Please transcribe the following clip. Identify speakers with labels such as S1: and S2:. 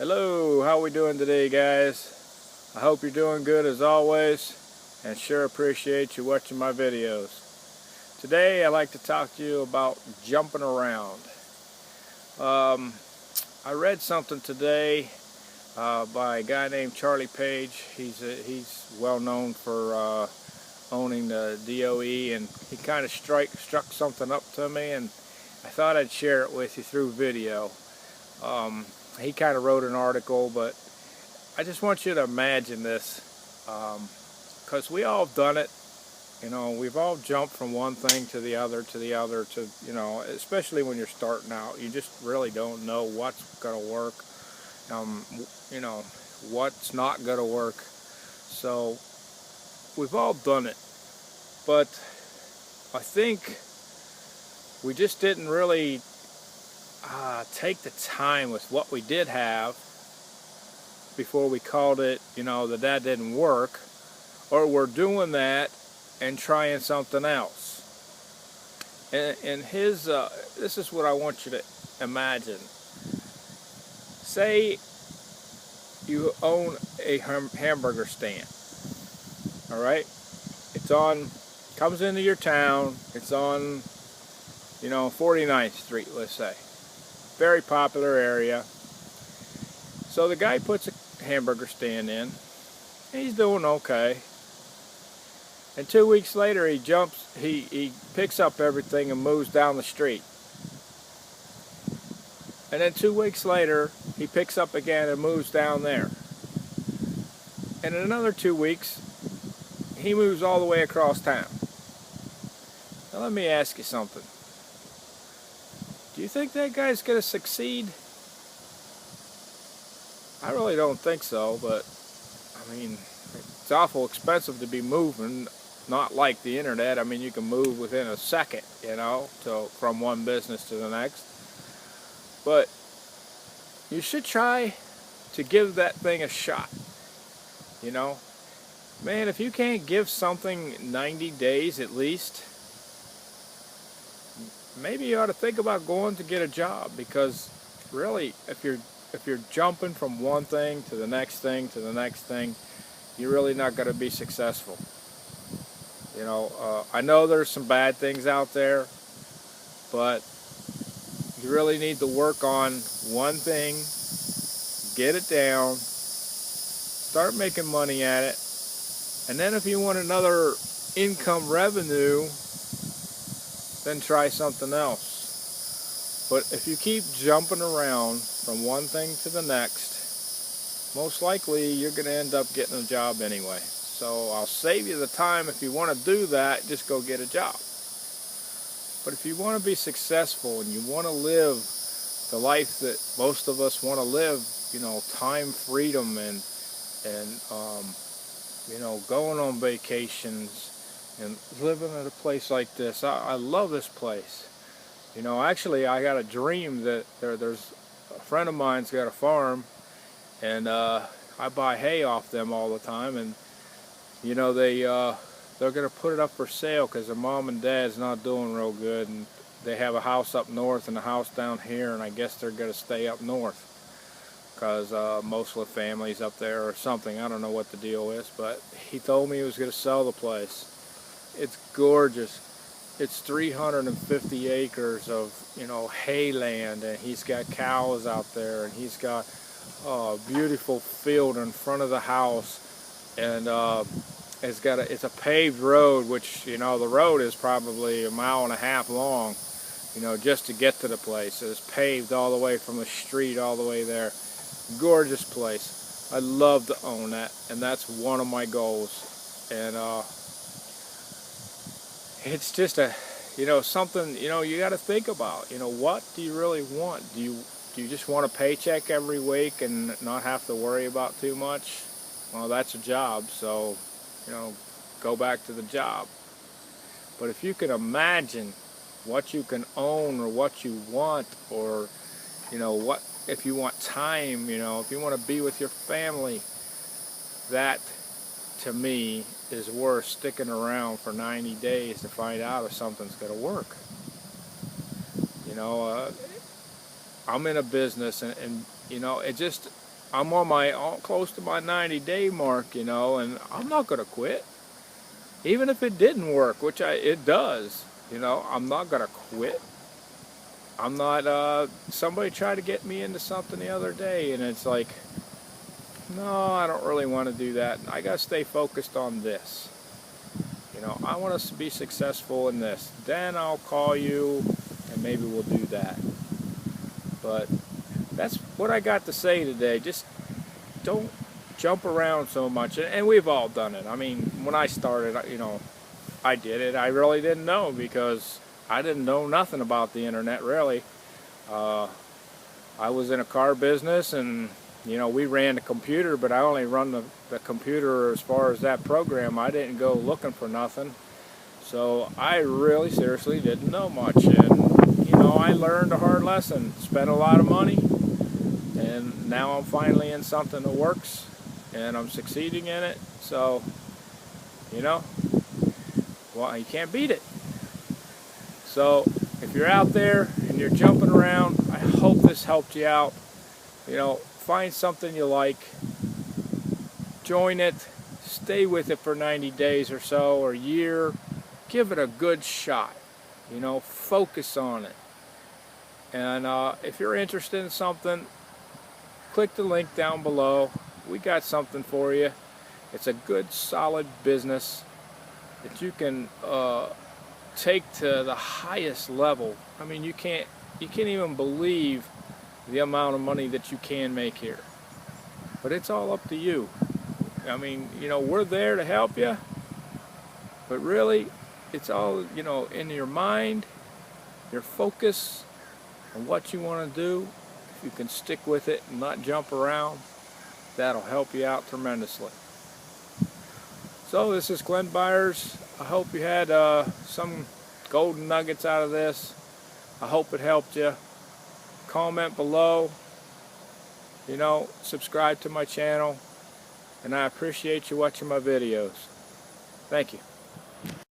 S1: Hello, how we doing today, guys? I hope you're doing good as always, and sure appreciate you watching my videos. Today I'd like to talk to you about jumping around. I read something today by a guy named Charlie Page. He's well known for owning the DOE, and he kind of struck something up to me, and I thought I'd share it with you through video. He kind of wrote an article, but I just want you to imagine this, because we all have done it. We've all jumped from one thing to the other, especially when you're starting out. You just really don't know what's going to work, what's not going to work. So we've all done it, but I think we just didn't really take the time with what we did have before we called it, that didn't work, or we're doing that and trying something else. And this is what I want you to imagine. Say you own a hamburger stand, all right? Comes into your town, it's on, 49th Street, let's say. Very popular area. So the guy puts a hamburger stand in, and he's doing okay. And 2 weeks later he picks up everything and moves down the street. And then 2 weeks later he picks up again and moves down there. And in another 2 weeks he moves all the way across town. Now let me ask you something. Do you think that guy's going to succeed? I really don't think so, but I mean, it's awful expensive to be moving, not like the internet. I mean, you can move within a second, from one business to the next. But you should try to give that thing a shot, Man, if you can't give something 90 days at least, maybe you ought to think about going to get a job, because really, if you're jumping from one thing to the next thing to the next thing, you're really not going to be successful. I know there's some bad things out there, but you really need to work on one thing, get it down, start making money at it, and then if you want another income revenue, then try something else. But if you keep jumping around from one thing to the next, most likely you're going to end up getting a job anyway. So I'll save you the time. If you want to do that, just go get a job. But if you want to be successful and you want to live the life that most of us want to live, time freedom and going on vacations and living at a place like this. I love this place. Actually, I got a dream that there's a friend of mine's got a farm, and I buy hay off them all the time, and they're going to put it up for sale because their mom and dad's not doing real good, and they have a house up north and a house down here, and I guess they're going to stay up north because most of the family's up there or something. I don't know what the deal is, but he told me he was going to sell the place. It's gorgeous. It's 350 acres of, hay land, and he's got cows out there, and he's got a beautiful field in front of the house, and it's a paved road, which, the road is probably 1.5 miles long, just to get to the place. It's paved all the way from the street all the way there. Gorgeous place. I'd love to own that, and that's one of my goals. And it's just something, you got to think about. What do you really want? Do you just want a paycheck every week and not have to worry about too much? Well, that's a job, so, go back to the job. But if you can imagine what you can own or what you want, or, what if you want time, if you want to be with your family, that, to me, is worth sticking around for 90 days to find out if something's going to work. I'm in a business, and it just, I'm on my close to my 90-day mark, you know, and I'm not going to quit. Even if it didn't work, which it does, you know, I'm not going to quit. I'm not, somebody tried to get me into something the other day, and it's like, no, I don't really want to do that. I got to stay focused on this. You know, I want us to be successful in this. Then I'll call you, and maybe we'll do that. But that's what I got to say today. Just don't jump around so much. And we've all done it. I mean, when I started, you know, I did it. I really didn't know, because I didn't know nothing about the internet, really. I was in a car business, and, you know, we ran the computer, but I only run the computer as far as that program. I didn't go looking for nothing. So I really seriously didn't know much. And, you know, I learned a hard lesson, spent a lot of money, and now I'm finally in something that works, and I'm succeeding in it. So, you know, well, you can't beat it. So if you're out there and you're jumping around, I hope this helped you out. You know, find something you like, join it, stay with it for 90 days or so, or a year. Give it a good shot. You know, focus on it. And if you're interested in something, click the link down below. We got something for you. It's a good, solid business that you can take to the highest level. I mean, you can't even believe the amount of money that you can make here. But it's all up to you. I mean, you know, we're there to help you, but really, it's all, you know, in your mind, your focus on what you want to do. If you can stick with it and not jump around, that'll help you out tremendously. So this is Glenn Byers. I hope you had some golden nuggets out of this. I hope it helped you. Comment below. You know, subscribe to my channel. And I appreciate you watching my videos. Thank you.